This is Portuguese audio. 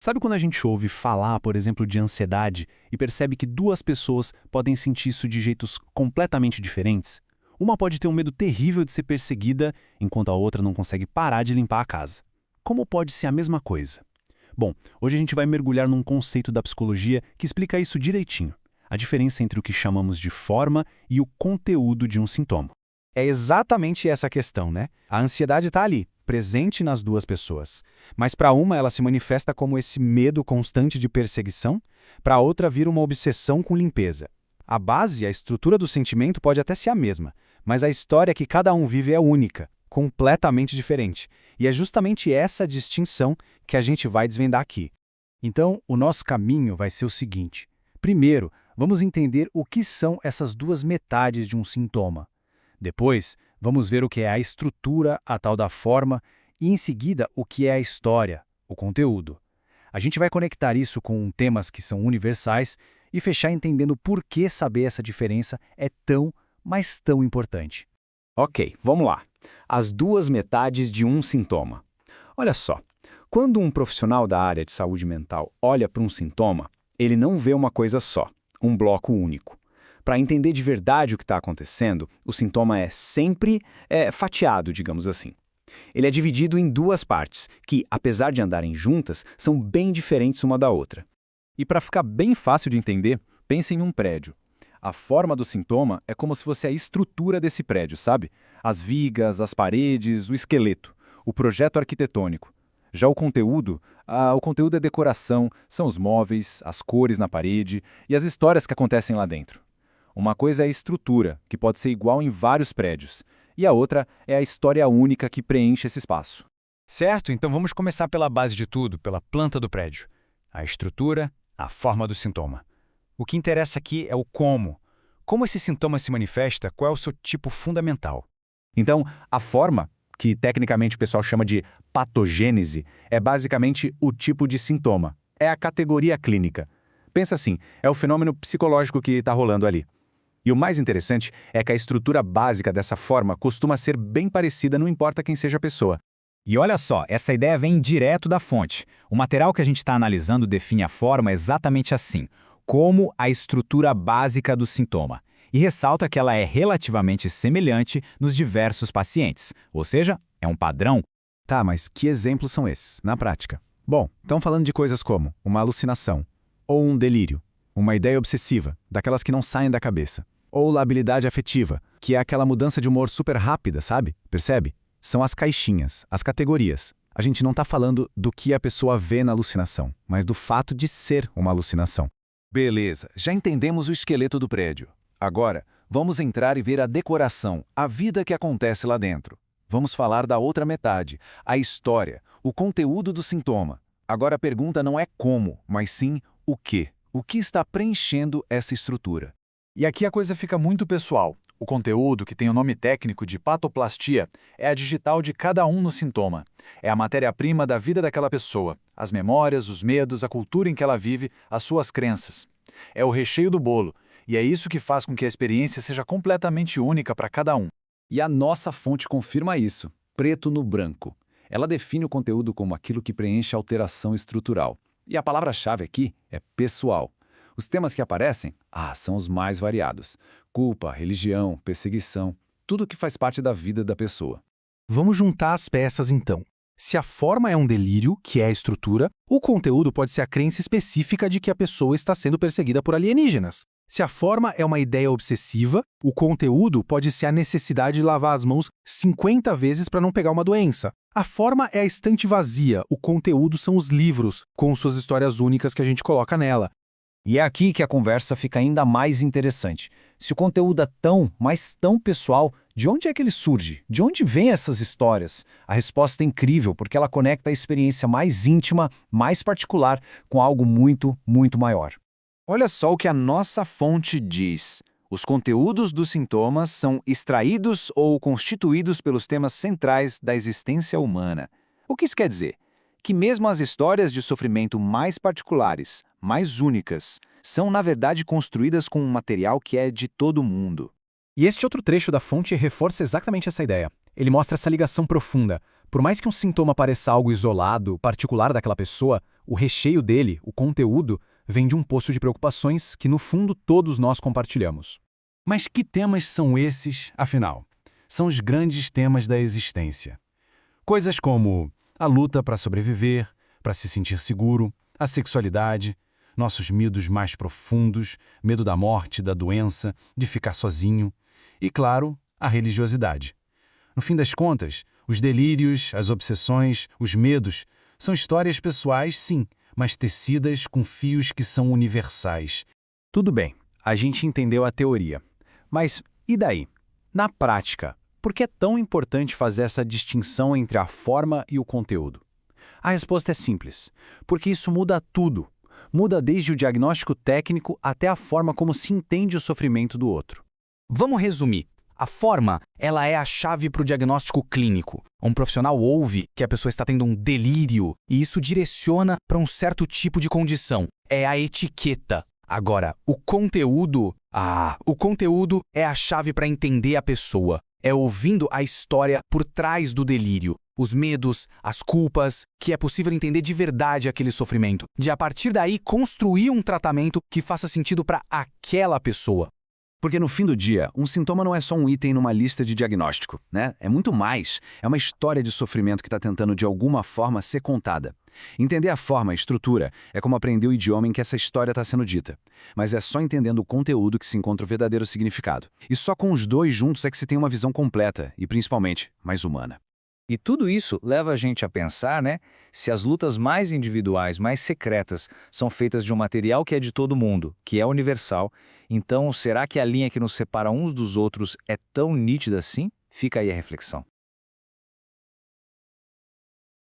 Sabe quando a gente ouve falar, por exemplo, de ansiedade e percebe que duas pessoas podem sentir isso de jeitos completamente diferentes? Uma pode ter um medo terrível de ser perseguida, enquanto a outra não consegue parar de limpar a casa. Como pode ser a mesma coisa? Bom, hoje a gente vai mergulhar num conceito da psicologia que explica isso direitinho. A diferença entre o que chamamos de forma e o conteúdo de um sintoma. É exatamente essa a questão, né? A ansiedade está ali, presente nas duas pessoas. Mas para uma ela se manifesta como esse medo constante de perseguição, para a outra vira uma obsessão com limpeza. A base, a estrutura do sentimento pode até ser a mesma, mas a história que cada um vive é única, completamente diferente. E é justamente essa distinção que a gente vai desvendar aqui. Então, o nosso caminho vai ser o seguinte. Primeiro, vamos entender o que são essas duas metades de um sintoma. Depois, vamos ver o que é a estrutura, a tal da forma, e em seguida o que é a história, o conteúdo. A gente vai conectar isso com temas que são universais e fechar entendendo por que saber essa diferença é tão, mas tão importante. Ok, vamos lá. As duas metades de um sintoma. Olha só, quando um profissional da área de saúde mental olha para um sintoma, ele não vê uma coisa só, um bloco único. Para entender de verdade o que está acontecendo, o sintoma é sempre fatiado, digamos assim. Ele é dividido em duas partes, que, apesar de andarem juntas, são bem diferentes uma da outra. E para ficar bem fácil de entender, pense em um prédio. A forma do sintoma é como se fosse a estrutura desse prédio, sabe? As vigas, as paredes, o esqueleto, o projeto arquitetônico. Já o conteúdo é decoração, são os móveis, as cores na parede e as histórias que acontecem lá dentro. Uma coisa é a estrutura, que pode ser igual em vários prédios, e a outra é a história única que preenche esse espaço. Certo, então vamos começar pela base de tudo, pela planta do prédio. A estrutura, a forma do sintoma. O que interessa aqui é o como. Como esse sintoma se manifesta, qual é o seu tipo fundamental. Então, a forma, que tecnicamente o pessoal chama de patogênese, é basicamente o tipo de sintoma. É a categoria clínica. Pensa assim, é o fenômeno psicológico que está rolando ali. E o mais interessante é que a estrutura básica dessa forma costuma ser bem parecida, não importa quem seja a pessoa. E olha só, essa ideia vem direto da fonte. O material que a gente está analisando define a forma exatamente assim, como a estrutura básica do sintoma. E ressalta que ela é relativamente semelhante nos diversos pacientes, ou seja, é um padrão. Tá, mas que exemplos são esses, na prática? Bom, estão falando de coisas como uma alucinação, ou um delírio, uma ideia obsessiva, daquelas que não saem da cabeça. Ou labilidade afetiva, que é aquela mudança de humor super rápida, sabe? Percebe? São as caixinhas, as categorias. A gente não está falando do que a pessoa vê na alucinação, mas do fato de ser uma alucinação. Beleza, já entendemos o esqueleto do prédio. Agora, vamos entrar e ver a decoração, a vida que acontece lá dentro. Vamos falar da outra metade, a história, o conteúdo do sintoma. Agora a pergunta não é como, mas sim o quê. O que está preenchendo essa estrutura? E aqui a coisa fica muito pessoal. O conteúdo, que tem o nome técnico de patoplastia, é a digital de cada um no sintoma. É a matéria-prima da vida daquela pessoa, as memórias, os medos, a cultura em que ela vive, as suas crenças. É o recheio do bolo, e é isso que faz com que a experiência seja completamente única para cada um. E a nossa fonte confirma isso, preto no branco. Ela define o conteúdo como aquilo que preenche a alteração estrutural. E a palavra-chave aqui é pessoal. Os temas que aparecem, são os mais variados. Culpa, religião, perseguição, tudo que faz parte da vida da pessoa. Vamos juntar as peças então. Se a forma é um delírio, que é a estrutura, o conteúdo pode ser a crença específica de que a pessoa está sendo perseguida por alienígenas. Se a forma é uma ideia obsessiva, o conteúdo pode ser a necessidade de lavar as mãos 50 vezes para não pegar uma doença. A forma é a estante vazia, o conteúdo são os livros, com suas histórias únicas que a gente coloca nela. E é aqui que a conversa fica ainda mais interessante. Se o conteúdo é tão, mas tão pessoal, de onde é que ele surge? De onde vêm essas histórias? A resposta é incrível, porque ela conecta a experiência mais íntima, mais particular, com algo muito, muito maior. Olha só o que a nossa fonte diz. Os conteúdos dos sintomas são extraídos ou constituídos pelos temas centrais da existência humana. O que isso quer dizer? Que mesmo as histórias de sofrimento mais particulares, mais únicas, são na verdade construídas com um material que é de todo mundo. E este outro trecho da fonte reforça exatamente essa ideia. Ele mostra essa ligação profunda. Por mais que um sintoma pareça algo isolado, particular daquela pessoa, O recheio dele, o conteúdo, vem de um poço de preocupações que, no fundo, todos nós compartilhamos. Mas que temas são esses, afinal? São os grandes temas da existência. Coisas como a luta para sobreviver, para se sentir seguro, a sexualidade, nossos medos mais profundos, medo da morte, da doença, de ficar sozinho, e, claro, a religiosidade. No fim das contas, os delírios, as obsessões, os medos são histórias pessoais, sim, mas tecidas com fios que são universais. Tudo bem, a gente entendeu a teoria. Mas e daí? Na prática, por que é tão importante fazer essa distinção entre a forma e o conteúdo? A resposta é simples, porque isso muda tudo. Muda desde o diagnóstico técnico até a forma como se entende o sofrimento do outro. Vamos resumir. A forma, ela é a chave para o diagnóstico clínico. Um profissional ouve que a pessoa está tendo um delírio e isso direciona para um certo tipo de condição. É a etiqueta. Agora, o conteúdo é a chave para entender a pessoa. É ouvindo a história por trás do delírio, os medos, as culpas, que é possível entender de verdade aquele sofrimento. De a partir daí construir um tratamento que faça sentido para aquela pessoa. Porque no fim do dia, um sintoma não é só um item numa lista de diagnóstico, né? É muito mais. É uma história de sofrimento que está tentando de alguma forma ser contada. Entender a forma, a estrutura, é como aprender o idioma em que essa história está sendo dita. Mas é só entendendo o conteúdo que se encontra o verdadeiro significado. E só com os dois juntos é que se tem uma visão completa e, principalmente, mais humana. E tudo isso leva a gente a pensar, né, se as lutas mais individuais, mais secretas, são feitas de um material que é de todo mundo, que é universal, então será que a linha que nos separa uns dos outros é tão nítida assim? Fica aí a reflexão.